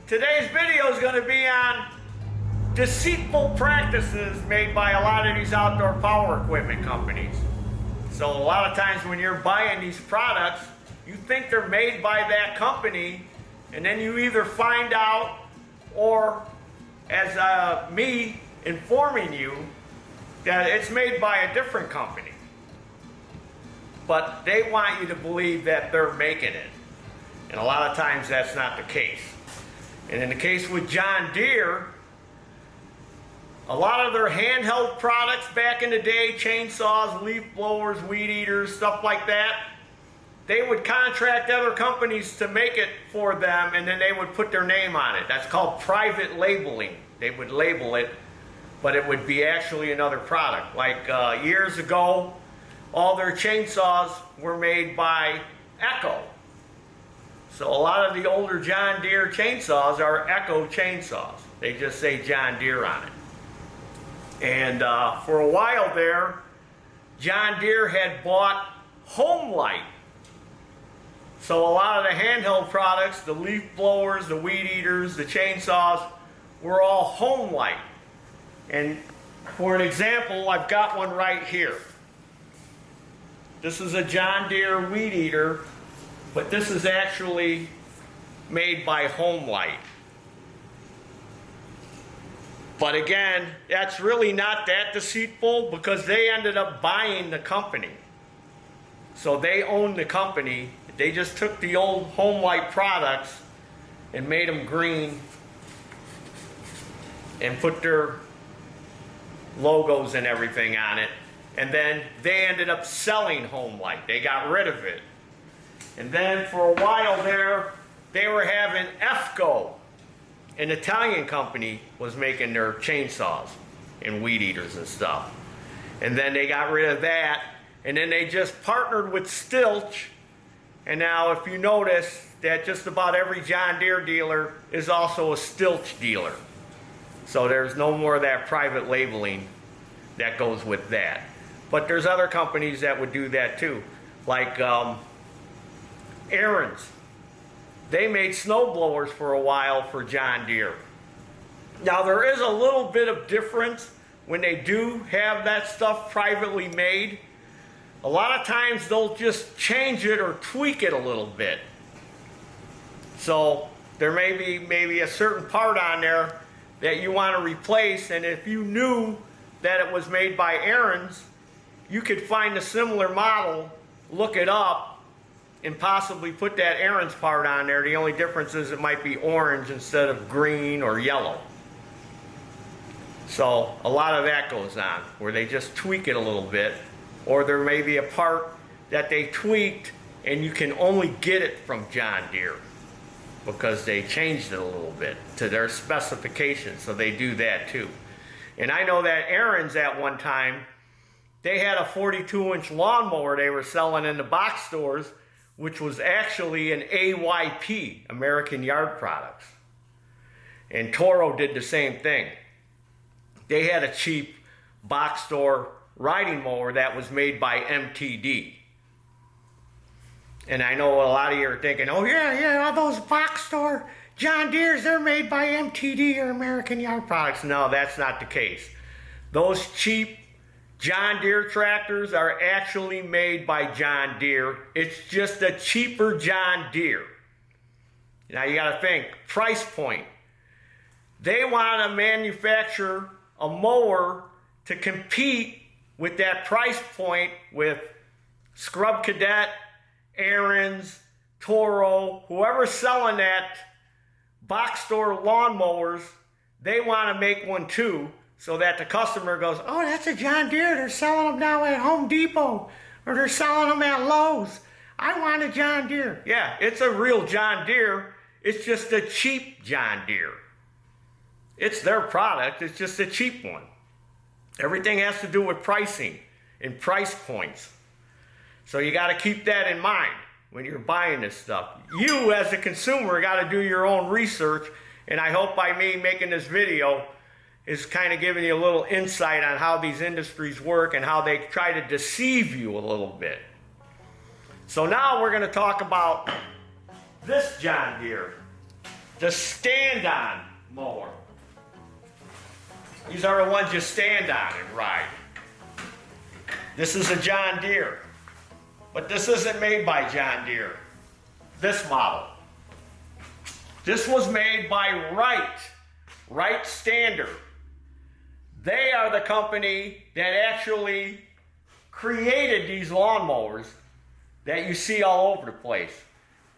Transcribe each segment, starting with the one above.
Today's video is going to be on deceitful practices made by a lot of these outdoor power equipment companies. So a lot of times when you're buying these products, you think they're made by that company, and then you either find out, or as me informing you, that it's made by a different company. But they want you to believe that they're making it. And a lot of times that's not the case. And in the case with John Deere, a lot of their handheld products back in the day, chainsaws, leaf blowers, weed eaters, stuff like that, they would contract other companies to make it for them, and then they would put their name on it. That's called private labeling. They would label it, but it would be actually another product. Like years ago, all their chainsaws were made by Echo. So a lot of the older John Deere chainsaws are Echo chainsaws. They just say John Deere on it. And for a while there, John Deere had bought Home Light. So a lot of the handheld products, the leaf blowers, the weed eaters, the chainsaws, were all Home Light. And for an example, I've got one right here. This is a John Deere weed eater, but this is actually made by Home Light. But again, that's really not that deceitful, because they ended up buying the company. So they own the company. They just took the old Home Light products and made them green and put their logos and everything on it. And then they ended up selling Home Light. They got rid of it. And then for a while there, they were having EFCO. An Italian company was making their chainsaws and weed eaters and stuff. And then they got rid of that. And then they just partnered with Stilch. And now if you notice that just about every John Deere dealer is also a Stilch dealer. So there's no more of that private labeling that goes with that. But there's other companies that would do that too. Like Aaron's. They made snow blowers for a while for John Deere. Now there is a little bit of difference when they do have that stuff privately made. A lot of times they'll just change it or tweak it a little bit. So there may be maybe a certain part on there that you want to replace, and if you knew that it was made by Aaron's, you could find a similar model, look it up, and possibly put that Aaron's part on there. The only difference is it might be orange instead of green or yellow. So a lot of that goes on, where they just tweak it a little bit, or there may be a part that they tweaked and you can only get it from John Deere because they changed it a little bit to their specifications, so they do that too. And I know that Aaron's at one time, they had a 42-inch lawnmower they were selling in the box stores, which was actually an AYP, American Yard Products. And Toro did the same thing. They had a cheap box store riding mower that was made by MTD. And I know a lot of you are thinking, oh yeah, all those box store John Deere's, they're made by MTD or American Yard Products. No, that's not the case. Those cheap John Deere tractors are actually made by John Deere. It's just a cheaper John Deere. Now you got to think, price point. They want to manufacture a mower to compete with that price point with Scrub Cadet, Aaron's, Toro, whoever's selling that box store lawnmowers, they want to make one too, so that the customer goes, oh, that's a John Deere. They're selling them now at Home Depot, or they're selling them at Lowe's. I want a John Deere. Yeah, it's a real John Deere. It's just a cheap John Deere. It's their product. It's just a cheap one. Everything has to do with pricing and price points. So you got to keep that in mind when you're buying this stuff. You, as a consumer, got to do your own research, and I hope by me making this video is kind of giving you a little insight on how these industries work and how they try to deceive you a little bit. So now we're going to talk about this John Deere. the stand-on mower. These are the ones you stand on and ride. This is a John Deere, but this isn't made by John Deere, this model. This was made by Wright Standard. They are the company that actually created these lawnmowers that you see all over the place.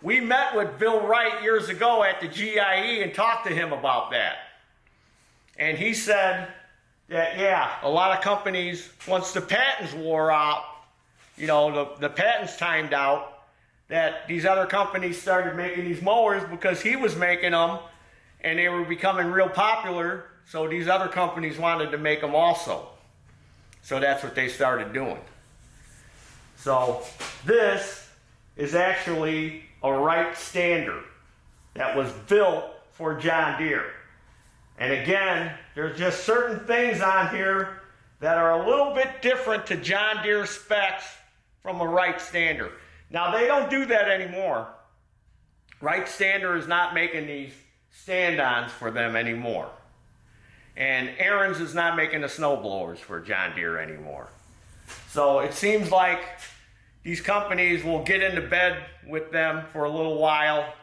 We met with Bill Wright years ago at the GIE and talked to him about that. And he said that, yeah, a lot of companies, once the patents wore out, you know, the patents timed out, that these other companies started making these mowers because he was making them and they were becoming real popular, so these other companies wanted to make them also. So that's what they started doing. So this is actually a Wright Standard that was built for John Deere. And again, there's just certain things on here that are a little bit different to John Deere specs from a Wright Standard. Now, they don't do that anymore. Wright Standard is not making these stand-ons for them anymore. And Aaron's is not making the snow blowers for John Deere anymore. So it seems like these companies will get into bed with them for a little while,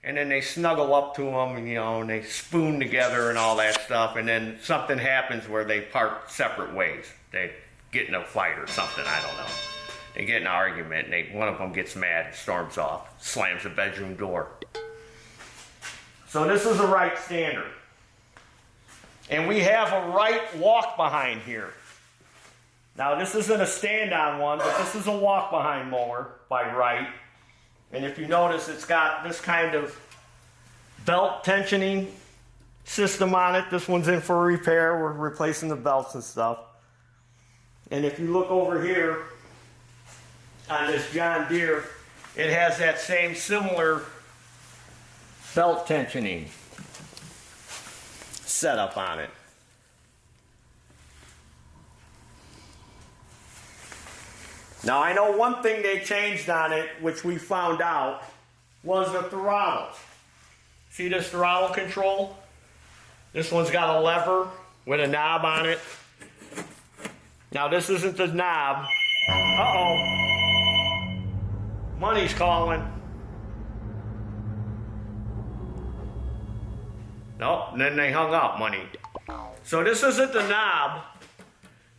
and then they snuggle up to them, and, you know, and they spoon together and all that stuff, and then something happens where they part separate ways. They get in a fight or something, I don't know. They get in an argument, and one of them gets mad and storms off, slams the bedroom door. So this is a Wright Standard. And we have a Wright walk-behind here. Now, this isn't a stand-on one, but this is a walk-behind mower by Wright. And if you notice, it's got this kind of belt tensioning system on it. This one's in for repair. We're replacing the belts and stuff. And if you look over here on this John Deere, it has that same similar belt tensioning setup on it. Now, I know one thing they changed on it, which we found out, was the throttle. See this throttle control? This one's got a lever with a knob on it. Now, this isn't the knob. Uh-oh. Money's calling. Nope, and then they hung up, Money. So this isn't the knob.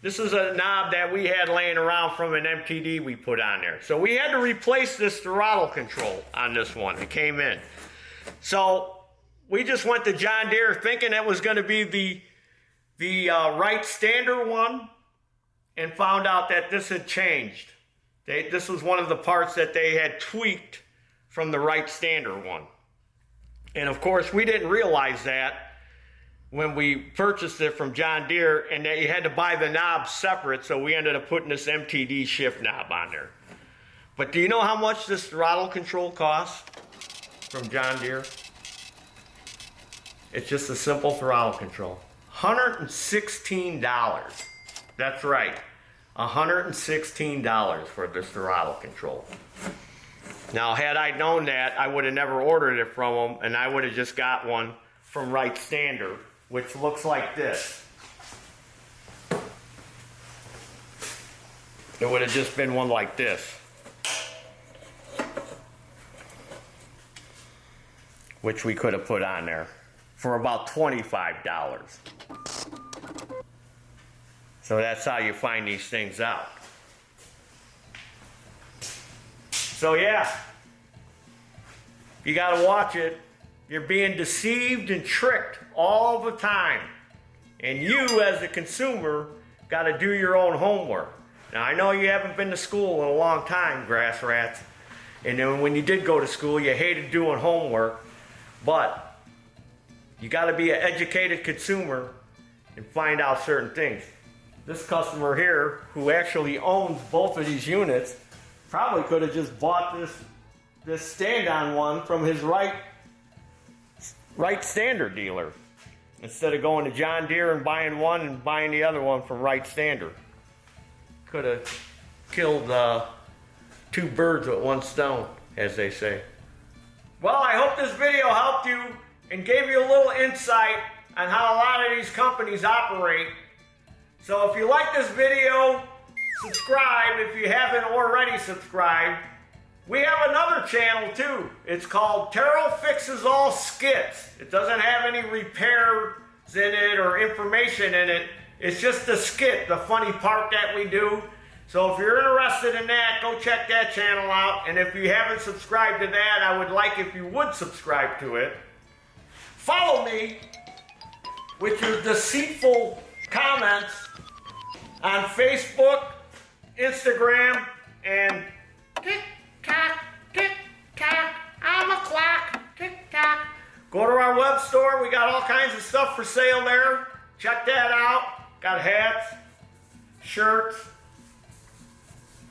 This is a knob that we had laying around from an MTD we put on there. So we had to replace this throttle control on this one. It came in. So we just went to John Deere thinking it was going to be the Wright Standard one, and found out that this had changed. This was one of the parts that they had tweaked from the Wright Standard one. And of course, we didn't realize that when we purchased it from John Deere, and that you had to buy the knob separate, so we ended up putting this MTD shift knob on there. But do you know how much this throttle control costs from John Deere? It's just a simple throttle control. $116. That's right, $116 for this throttle control. Now, had I known that, I would have never ordered it from them, and I would have just got one from Wright Standard, which looks like this. It would have just been one like this. Which we could have put on there for about $25. So that's how you find these things out. So yeah, you gotta watch it. You're being deceived and tricked all the time. And you, as a consumer, got to do your own homework. Now, I know you haven't been to school in a long time, grass rats. And then when you did go to school, you hated doing homework. But you got to be an educated consumer and find out certain things. This customer here, who actually owns both of these units, probably could have just bought this stand-on one from his Wright Standard dealer, instead of going to John Deere and buying one and buying the other one from Wright Standard. Could have killed two birds with one stone, as they say. Well, I hope this video helped you and gave you a little insight on how a lot of these companies operate. So if you like this video, subscribe if you haven't already subscribed. We have another channel too. It's called Taryl Fixes All Skits. It doesn't have any repairs in it or information in it. It's just the skit, the funny part that we do. So if you're interested in that, go check that channel out. And if you haven't subscribed to that, I would like if you would subscribe to it. Follow me with your deceitful comments on Facebook, Instagram, and tick-tock, tick-tock, I'm a clock, tick-tock. Go to our web store. We got all kinds of stuff for sale there. Check that out. Got hats, shirts,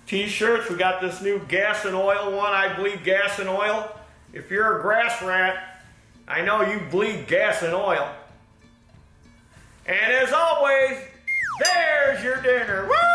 t-shirts. We got this new gas and oil one. I bleed gas and oil. If you're a grass rat, I know you bleed gas and oil. And as always, there's your dinner. Woo!